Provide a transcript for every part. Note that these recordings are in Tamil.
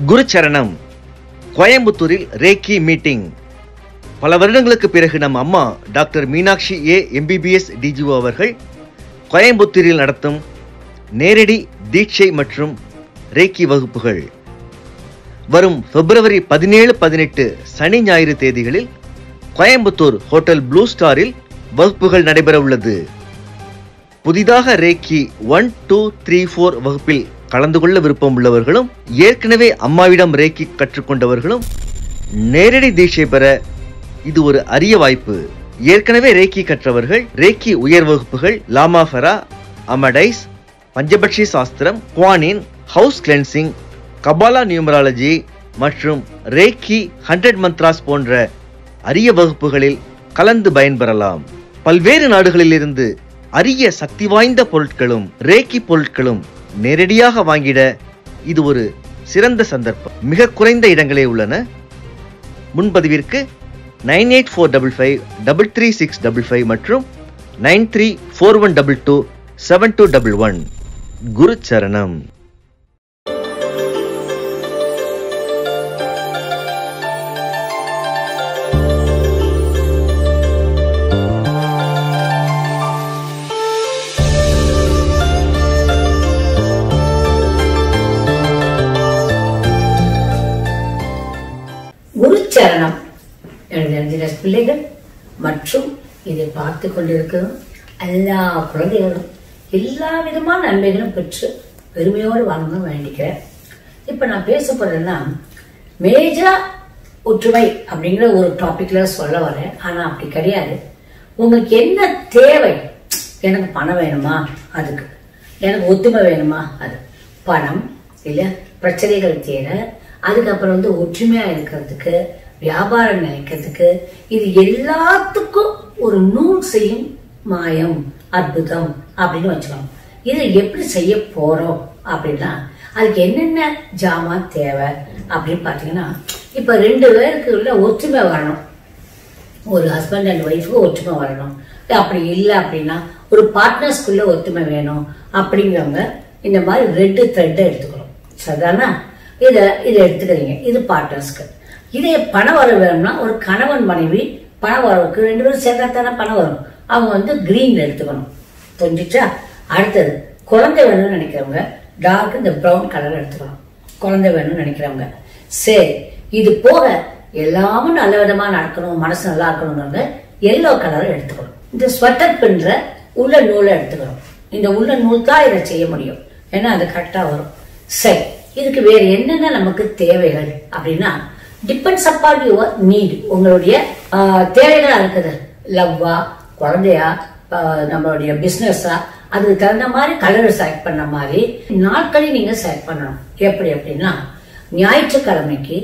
குருச்சரணம். கோயம்புத்தூரில் ரேக்கி மீட்டிங். பல வருடங்களுக்கு பிறகு நம் அம்மா டாக்டர் மீனாட்சி எம்பிபிஎஸ் டிஜிஓ அவர்கள் கோயம்புத்தூரில் நடத்தும் நேரடி தீட்சை மற்றும் ரேக்கி வகுப்புகள் வரும் பிப்ரவரி 17, 18 சனி ஞாயிறு தேதிகளில் கோயம்புத்தூர் ஹோட்டல் ப்ளூ ஸ்டாரில் வகுப்புகள் நடைபெற உள்ளது. புதிதாக ரேக்கி 1, 2, 3, 4 வகுப்பில் கலந்து கொள்ள விருப்பம் உள்ளவர்களும் ஏற்கனவே அம்மாவிடம் ரேக்கி கற்றுக்கொண்டவர்களும் நேரடி தீட்சை பெற இது ஒரு அரிய வாய்ப்பு. ஏற்கனவே ரேக்கி கற்றவர்கள் ரேக்கி உயர் வகுப்புகள் லாமாஃபெரா, அமடைஸ், பஞ்சபட்சி சாஸ்திரம், குவானின், ஹவுஸ் கிளென்சிங், கபாலா நியூமராலஜி மற்றும் ரேக்கி 100 மந்த்ராஸ் போன்ற அரிய வகுப்புகளில் கலந்து பயன்பெறலாம். பல்வேறு நாடுகளிலிருந்து அரிய சக்தி வாய்ந்த பொருட்களும் ரேக்கி பொருட்களும் நேரடியாக வாங்கிட இது ஒரு சிறந்த சந்தர்ப்பம். மிக குறைந்த இடங்களே உள்ளன. முன்பதிவிற்கு 9845533655 மற்றும் 9341227211. குருச்சரணம். குருச்சரணம். எனது பிள்ளைகள் மற்றும் இதை பார்த்து கொண்டிருக்கும் எல்லா குழந்தைகளும் எல்லா விதமான நன்மைகளும் பெற்று பெருமையோடு வாங்கணும்னு வேண்டிக்கிறேன். இப்ப நான் பேச போறேன்னா மேஜரா ஒற்றுமை அப்படிங்கிற ஒரு டாபிக்ல சொல்ல வரேன். ஆனா அப்படி கிடையாது. உங்களுக்கு என்ன தேவை? எனக்கு பணம் வேணுமா? அதுக்கு. எனக்கு ஒத்துமை வேணுமா? அது. பணம் இல்ல பிரச்சனைகள் தீர, அதுக்கப்புறம் ஒற்றுமையா இருக்கிறதுக்கு, வியாபாரம் நினைக்கிறதுக்கு, இது எல்லாத்துக்கும் ஒரு நூல் செய்யும் மாயம், அற்புதம் அப்படின்னு வச்சுக்கணும். இதை எப்படி செய்ய போறோம் அப்படின்னா அதுக்கு என்னென்ன ஜாமான் தேவை அப்படின்னு பாத்தீங்கன்னா, இப்ப 2 பேருக்கு உள்ள ஒற்றுமை வரணும். ஒரு ஹஸ்பண்ட் அண்ட் ஒய்ஃபுக்கு ஒற்றுமை வரணும். அப்படி இல்லை அப்படின்னா ஒரு பார்ட்னர்ஸ்குள்ள ஒற்றுமை வேணும் அப்படிங்கிறவங்க இந்த மாதிரி ரெட் த்ரெட் எடுத்துக்கணும். சரிதானா? இதை எடுத்துக்கிறீங்க. இது பார்ட்னர்ஸ்க்கு. இதே பண வரவு வேணும்னா ஒரு கணவன் மனைவி பண வரவுக்கு 2 பேரும் சேர்ந்தாத்தானே பணம் வரும். அவங்க கிரீன்ல எடுத்துக்கணும். புரிஞ்சுச்சா? அடுத்தது குழந்தை வேணும்னு நினைக்கிறவங்க டார்க் இந்த ப்ரௌன் கலர் எடுத்துக்கணும். குழந்தை வேணும்னு நினைக்கிறவங்க. சரி, இது போக எல்லாமும் நல்ல விதமா நடக்கணும், மனசு நல்லா இருக்கணும்னு எல்லோ கலர் எடுத்துக்கணும். இந்த ஸ்வெட்டர் பின்ற உள்ள நூலை எடுத்துக்கணும். இந்த உள்ள நூல் தான் இதை செய்ய முடியும். ஏன்னா அது கரெக்டா வரும். சரி, இதுக்கு வேற என்னென்ன நமக்கு தேவைகள் அப்படின்னா டிபெண்ட்ஸ் அப்பான் யுவர் நீட். உங்களுடைய தேவைகளா இருக்குது. லவ்வா, குழந்தையா, நம்மளுடைய பிசினஸா, அதுக்கு தகுந்த மாதிரி கலர் செலக்ட் பண்ண மாதிரி நாட்களை நீங்க செலக்ட் பண்ணணும். எப்படி அப்படின்னா ஞாயிற்றுக்கிழமைக்கு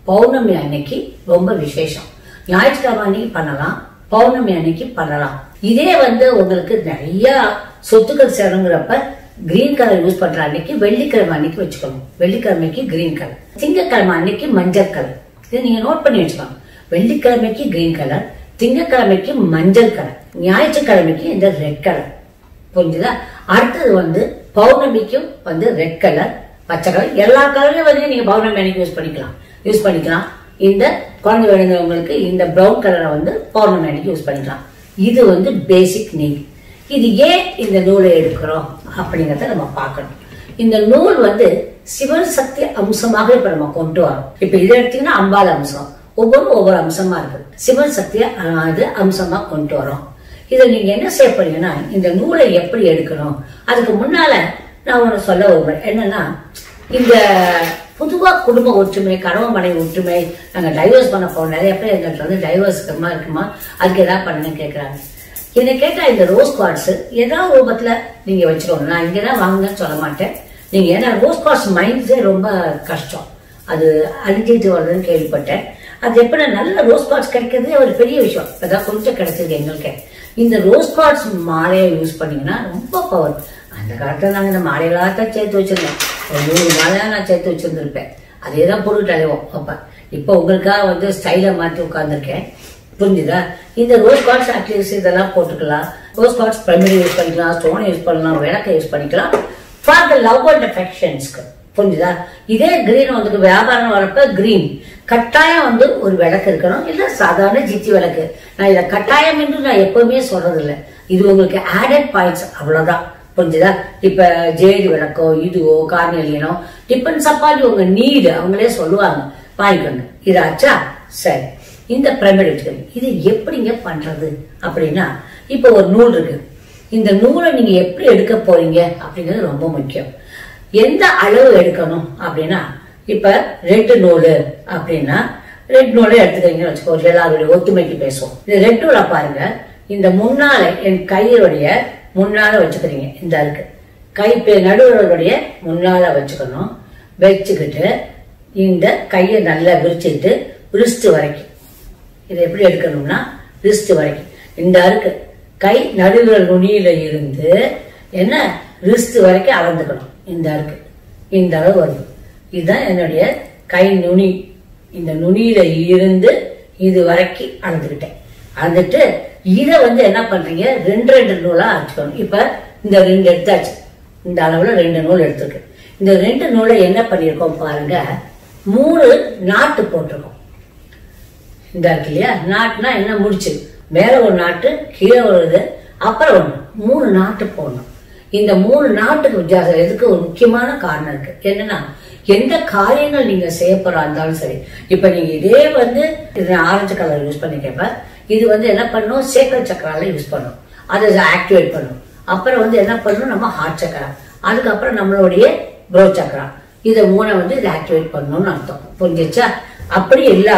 பௌர்ணமி அன்னைக்கு ரொம்ப விசேஷம். ஞாயிற்றுக்கிழமை அன்னைக்கு பண்ணலாம், பௌர்ணமி அன்னைக்கு பண்ணலாம். இதே உங்களுக்கு நிறைய சொத்துக்கள் சேருங்கிறப்ப கிரீன் கலர் யூஸ் பண்ற அன்னைக்கு வெள்ளிக்கிழமை அன்னைக்கு வச்சுக்கணும். வெள்ளிக்கிழமைக்கு கிரீன் கலர், திங்கக்கிழமை அன்னைக்கு மஞ்சள் கலர். இதை நீங்க நோட் பண்ணி வச்சுக்கணும். வெள்ளிக்கிழமைக்கு கிரீன் கலர், திங்கக்கிழமைக்கு மஞ்சள் கலர், ஞாயிற்றுக்கிழமைக்கு இந்த ரெட் கலர். புரிஞ்சுதா? அடுத்தது பௌர்ணமிக்கும் ரெட் கலர், பச்சை கலர், எல்லா கலரையும் நீங்க பௌர்ணமி அன்னைக்கு யூஸ் பண்ணிக்கலாம். இந்த குழந்தை வேணுங்கிறவங்களுக்கு இந்த பிரவுன் கலரை பௌர்ணமி அன்னைக்கு யூஸ் பண்ணிக்கலாம். இது பேசிக் நீட். இது ஏன் இந்த நூலை எடுக்கிறோம் அப்படிங்கறத நம்ம பார்க்கணும். இந்த நூல் சிவன் சக்தி அம்சமாக இப்ப நம்ம கொண்டு வரோம். இப்ப இதை எடுத்தீங்கன்னா அம்பாள் அம்சம், ஒவ்வொரு அம்சமா இருக்கு. சிவன் சக்திய அம்சமா கொண்டு வரோம். இதை நீங்க என்ன செய்ய போறீங்கன்னா இந்த நூலை எப்படி எடுக்கணும் அதுக்கு முன்னால நான் ஒண்ணு சொல்ல வருவேன். என்னன்னா இந்த பொதுவா குடும்ப ஒற்றுமை, கணவன் மனைவி ஒற்றுமை, நாங்க டைவர்ஸ் பண்ண போறோம். நிறைய பேர் எங்கிட்ட டைவர்ஸ் இருக்குமா அதுக்கு ஏதாவது பண்ணுன்னு கேட்கறாங்க. என்னை கேட்டா இந்த ரோஸ் குவார்ட்ஸ் ஏதாவது ரூபத்துல நீங்க வச்சுக்கோங்க. நான் இங்கதான் வாங்குங்கன்னு சொல்ல மாட்டேன். நீங்க ஏன்னா ரோஸ் குவார்ட்ஸ் மைண்ட்ஸே ரொம்ப கஷ்டம், அது அழிஞ்சிட்டு வருதுன்னு கேள்விப்பட்டேன். அது எப்படி நல்ல ரோஸ் குவார்ட்ஸ் கிடைக்கிறது ஒரு பெரிய விஷயம். அதான் கொஞ்சம் கிடைச்சது எங்களுக்கு. இந்த ரோஸ் குவார்ட்ஸ் மாலையை யூஸ் பண்ணீங்கன்னா ரொம்ப பவர். அந்த காலத்துல நாங்க இந்த மாலையெல்லாம் சேர்த்து வச்சிருந்தோம். ஒரு 100 மாலையா நான் சேர்த்து வச்சிருந்திருப்பேன். அதேதான் போட்டுட்டு அலைவோம். அப்ப இப்ப உங்களுக்காக ஸ்டைல மாத்தி உட்கார்ந்துருக்கேன். புரிஞ்சுதா? இந்த ரோஸ் குவார்ட்ஸ் அட்லீஸ்ட் இதெல்லாம் போட்டுக்கலாம். ரோஸ் குவார்ட்ஸ் பிரைமரி யூஸ் பண்ணிக்கலாம், ஸ்டோன் யூஸ் பண்ணலாம், விளக்க யூஸ் பண்ணிக்கலாம். ஃபார் த லவ் அண்ட் அஃபெக்ஷன்ஸ்க்கு புரிஞ்சுதா? இதே கிரீன் வந்து வியாபாரம் வரப்ப கிரீன் கட்டாயம் வந்து ஒரு விளக்கு இருக்கணும், இல்ல சாதாரண ஜித்தி விளக்கு. நான் இதை கட்டாயம் என்று நான் எப்பவுமே சொல்றது இல்லை, இது உங்களுக்கு ஆடட் பாயிண்ட்ஸ் அவ்வளவுதான். புரிஞ்சுதா? இப்ப ஜேடி விளக்கோ இதுவோ கார்னேலியனோ டிபெண்ட்ஸ் அப்பான் உங்க நீடு, அவங்களே சொல்லுவாங்க வாங்கிக்கணும். இதாச்சா? சரி, இந்த பிரமிட் வச்சுக்கணும். இது எப்படிங்க பண்றது அப்படின்னா, இப்ப ஒரு நூல் இருக்கு, இந்த நூலை நீங்க எப்படி எடுக்க போறீங்க அப்படிங்கிறது ரொம்ப முக்கியம். எந்த அளவு எடுக்கணும் அப்படின்னா, இப்ப ரெட் நூல் அப்படின்னா ரெட் நூலை எடுத்துக்கிறீங்கன்னு வச்சுக்கோ, எல்லாருடைய ஒத்துமைக்கு பேசுவோம். இந்த ரெட் நூலை பாருங்க, இந்த முன்னால என் கையுடைய முன்னால வச்சுக்கிறீங்க, இந்த இருக்கு கை நடுவர்களுடைய முன்னால வச்சுக்கணும். வச்சுக்கிட்டு இந்த கையை நல்லா விரிச்சுட்டு ரிஸ்ட் வரைக்கும், இதை எப்படி எடுக்கணும்னா ரிஸ்ட் வரைக்கும் இந்த இருக்கு கை நடுவிரல் நுனியில இருந்து என்ன ரிஸ்ட் வரைக்கும் அளந்துக்கணும். இந்த இருக்கு இந்த அளவு வருது, இதுதான் என்னுடைய கை நுனி. இந்த நுனியில இருந்து இது வரைக்கும் அளந்துக்கிட்டேன். அளந்துட்டு இதை வந்து என்ன பண்றீங்க, ரெண்டு ரெண்டு நூலா அரைச்சுக்கணும். இப்ப இந்த ரெண்டு எடுத்தாச்சு, இந்த அளவுல ரெண்டு நூல் எடுத்துருக்கு. இந்த ரெண்டு நூலை என்ன பண்ணிருக்கோம் பாருங்க, 3 நாட்டு போட்டிருக்கோம். இந்த இருக்கு இல்லையா, நாட்டுனா என்ன முடிச்சு, மேல ஒரு நாட்டு கீழே வருது, அப்புறம் ஒண்ணு, 3 நாட்டு போடணும். இந்த 3 நாட்டுக்கு வித்தியாசம் எதுக்கு ஒரு முக்கியமான காரணம் இருக்கு. என்னன்னா, எந்த காரியங்கள் நீங்க செய்ய போறா இருந்தாலும் சரி, இப்ப நீங்க இதே வந்து ஆரஞ்சு கலர் யூஸ் பண்ணிக்கப்ப இது வந்து என்ன பண்ணும், சேக்கல் சக்கரால யூஸ் பண்ணும், அதை ஆக்டிவேட் பண்ணும். அப்புறம் வந்து என்ன பண்ணும், நம்ம ஹார்ட் சக்கரா, அதுக்கப்புறம் நம்மளுடைய ப்ரோ சக்கரா, இதை 3 வந்து இதை ஆக்டிவேட் பண்ணணும்னு அர்த்தம். புரிஞ்சிச்சா? அப்படி இல்ல,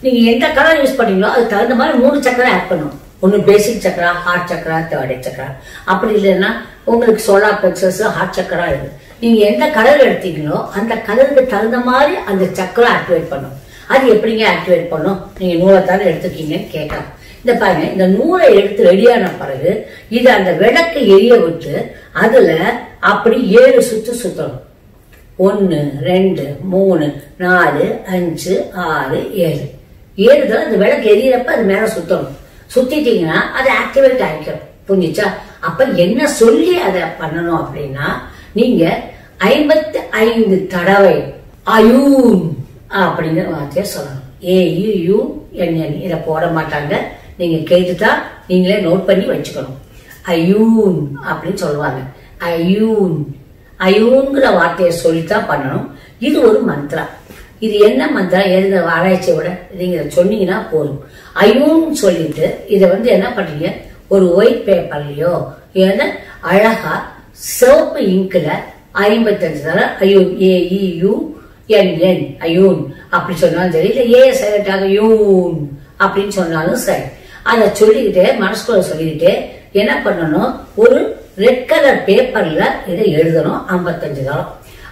நீங்க எந்த கலர் யூஸ் பண்ணீங்களோ அதுக்கு தகுந்த மாதிரி 3 சக்கரை ஆட் பண்ணும். ஒன்னு பேசிக் சக்கரா, ஹார்ட் சக்கரா, தேர்ட் சக்கரா. அப்படி இல்லைன்னா உங்களுக்கு சோலார் பிளெக்ஸஸ், ஹார்ட் சக்கரா இருக்கு. நீங்க எந்த கலர் எடுத்தீங்களோ அந்த கலருக்கு தகுந்த மாதிரி அந்த சக்கரை ஆக்டிவேட் பண்ணும். அது எப்படிங்க ஆக்டிவேட் பண்ணும், நீங்க நூலை தானே எடுத்துக்கீங்கன்னு கேட்கலாம். இந்த பாருங்க, இந்த நூலை எடுத்து ரெடியான பிறகு இது அந்த விளக்கு எரிய விட்டு அதுல அப்படி 7 சுத்து சுத்தணும். 1 2 3 4 5 6 7 7 அந்த விளக்கு எரியறப்ப அது மேல சுத்தணும். சுத்திட்டீங்கன்னா அது ஆக்டிவேட் ஆகிக்கும். புரிஞ்சுச்சா? அப்ப என்ன சொல்லி அதை பண்ணணும் அப்படின்னா, நீங்க 55 தடவை அயூன் அப்படிங்கிற வார்த்தையை சொல்லணும். AUUNN இதை போட மாட்டாங்க, நீங்க கேட்டுட்டா நீங்களே நோட் பண்ணி வச்சுக்கணும். அயூன் அப்படின்னு சொல்லுவாங்க. அயூன் அயூன்கிற வார்த்தையை சொல்லித்தான் பண்ணணும். இது ஒரு மந்திரா. இது என்ன மந்திரம் எழுத ஆராய்ச்சியோட நீங்க சொன்னீங்கன்னா போதும். அயூன் சொல்லிட்டு இதை வந்து என்ன பண்றீங்க, ஒரு ஒயிட் பேப்பர்லயோ ஏன்னா அழகா சிவப்பு இங்க்ல 55 தடவை அயூன், AEUNN அயூன் அப்படி சொன்னாலும் சரி, இல்ல ஏ சைலண்டாக யூன் அப்படின்னு சொன்னாலும் சரி, அதை சொல்லிக்கிட்டே மனசுக்குள்ள சொல்லிக்கிட்டே என்ன பண்ணணும், ஒரு ரெட் கலர் பேப்பர்ல இதை எழுதணும் 55 தடவை.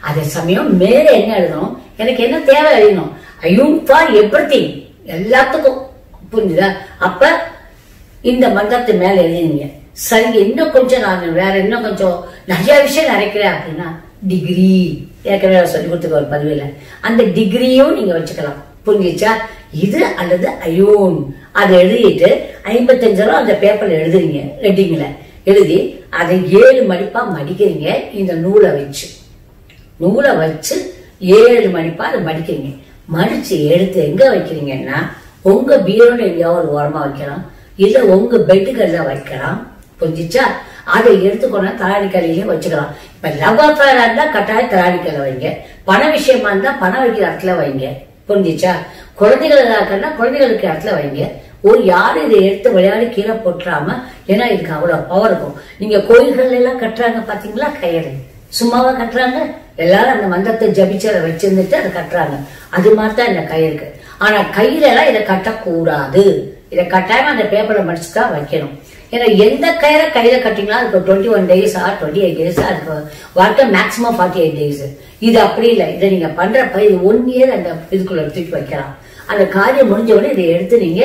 அதே சமயம் மேல என்ன எழுதணும், எனக்கு என்ன தேவை எழுதணும், அயூன் ஃபார் எவ்ரிதிங், எல்லாத்துக்கும். புரிஞ்சுதா? அப்ப இந்த மந்திரத்தை மேல எழுதினீங்க. சரி, இன்னும் கொஞ்சம் நான் வேற இன்னும் கொஞ்சம் நிறைய விஷயம் நினைக்கிறேன் அப்படின்னா டிகிரி, ஏற்கனவே சொல்லி கொடுத்துக்க ஒரு பதிவுல அந்த டிகிரியும் நீங்க வச்சுக்கலாம். புரிஞ்சிச்சா? இது அல்லது அயோன் அதை எழுதிட்டு 55 தடவை அந்த பேப்பர்ல எழுதுறீங்க, ரெட்டிங்ல எழுதி அதை 7 மடிப்பா மடிக்கிறீங்க. இந்த நூலை வச்சு 7 மடிப்பா அதை மடிக்கிறீங்க. மடிச்சு எடுத்து எங்க வைக்கிறீங்கன்னா, உங்க பீரோல எங்கேயாவது ஒரு ஓரமா வைக்கலாம், இல்ல உங்க பெட்டுகள்ல வைக்கலாம். புரிஞ்சிச்சா? அதை எடுத்துக்கொண்டா தலாணிக்கலையிலே வச்சுக்கலாம். இப்ப லவ் அஃபேரா இருந்தா கட்டாயம் தலாணிக்கலை வைங்க, பண விஷயமா இருந்தா பணம் வைக்கிற இடத்துல வைங்க. புரிஞ்சிச்சா? குழந்தைகளுக்கான குழந்தைகளுக்கு இடத்துல வைங்க. ஒரு யாரும் இதை எடுத்து விளையாடி கீழே போட்டுறாம, ஏன்னா இதுக்கு அவ்வளவு பவர் இருக்கும். நீங்க கோயில்கள் எல்லாம் கட்டுறாங்க பாத்தீங்களா, கயிறு சும்மாவா கட்டுறாங்க, எல்லாரும் அந்த மந்திரத்தை ஜபிச்சு அதை வச்சிருந்துட்டு அதை கட்டுறாங்க. அது மாதிரிதான் இந்த கயிறுக்கு. ஆனா கையில எல்லாம் இதை கட்டக்கூடாது, இதை கட்டாயமா அந்த பேப்பரை மடிச்சுதான் வைக்கணும். ஏன்னா எந்த கயிறை கையில கட்டிங்களா அதுக்கு 21 days 28 days அதுக்கு வாழ்க்கை மேக்சிமம் 48 days. இது அப்படி இல்லை, இதை நீங்க பண்றப்ப இது 1 year அந்த இதுக்குள்ள தூக்கி வைக்கலாம். அந்த காரியம் முடிஞ்ச உடனே இதை எடுத்து நீங்க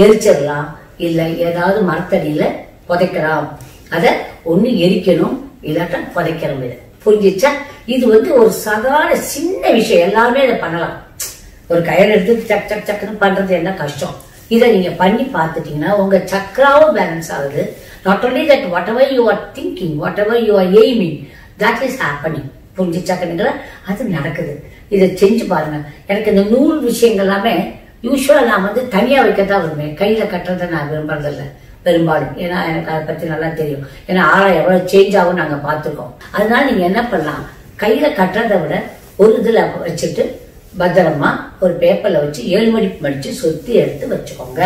எரிச்சிடலாம், இல்ல ஏதாவது மரத்தடியில புதைக்கலாம். அத ஒண்ணு எரிக்கணும், இல்லாட்டா புதைக்கணும். இது புரிஞ்சிச்சா? இது வந்து ஒரு சாதாரண சின்ன விஷயம், எல்லாருமே இதை பண்ணலாம். ஒரு கயிறு எடுத்து சக் சக் சக்குன்னு பண்றது என்ன கஷ்டம். இதை நீங்க பண்ணி பார்த்துட்டீங்கன்னா உங்க சக்கராவும் பேலன்ஸ் ஆகுது. Not only that, whatever you are thinking, whatever you are aiming, that is happening. புரிஞ்சிச்சா கண்ணுங்களா? அது நடக்குது. இதை செஞ்சு பாருங்க. எனக்கு இந்த நூல் விஷயங்கள் எல்லாமே யூஸ்வலா நான் தனியா வைக்கத்தான் விரும்புவேன். கையில கட்டுறதை நான் விரும்புறதில்ல பெரும்பாலும். ஏன்னா எனக்கு அதை பத்தி நல்லா தெரியும். ஏன்னா ஆழம் எவ்வளவு சேஞ்ச் ஆகும் நாங்க பார்த்துருக்கோம். அதனால நீங்க என்ன பண்ணலாம், கையில கட்டுறதை விட ஒரு இதுல வச்சுட்டு பத்திரமா ஒரு பேப்பர்ல வச்சு 7 மடிப்பு மடிச்சு சுத்தி எடுத்து வச்சுக்கோங்க.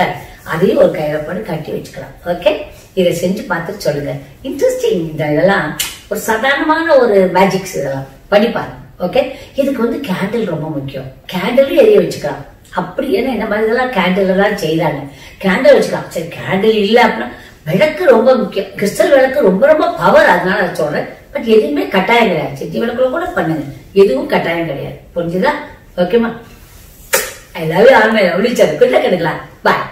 அதையும் ஒரு கையில போட்டு கட்டி வச்சுக்கலாம். ஓகே, இதை செஞ்சு பார்த்துட்டு சொல்லுங்க. இன்ட்ரெஸ்டிங். இதெல்லாம் ஒரு சாதாரணமான ஒரு மேஜிக்ஸ். இதெல்லாம் படிப்பாங்க. ஓகே, இதுக்கு கேண்டில் ரொம்ப முக்கியம். கேண்டிலும் எரிய வச்சுக்கலாம். அப்படி ஏன்னா இந்த மாதிரி இதெல்லாம் கேண்டில் எல்லாம் செய்யறாங்க. கேண்டில் வச்சுக்கலாம். சரி, கேண்டில் இல்ல அப்படின்னா விளக்கு ரொம்ப முக்கியம். கிறிஸ்டல் விளக்கு ரொம்ப ரொம்ப பவர். அதனால சொல்றேன். பட் எதுவுமே கட்டாயம் கிடையாது. சித்தி விளக்குல கூட பண்ணுங்க, எதுவும் கட்டாயம் கிடையாது. புரிஞ்சுதா? ஓகேமா? I love you all my lovely sir. Good luck. Bye.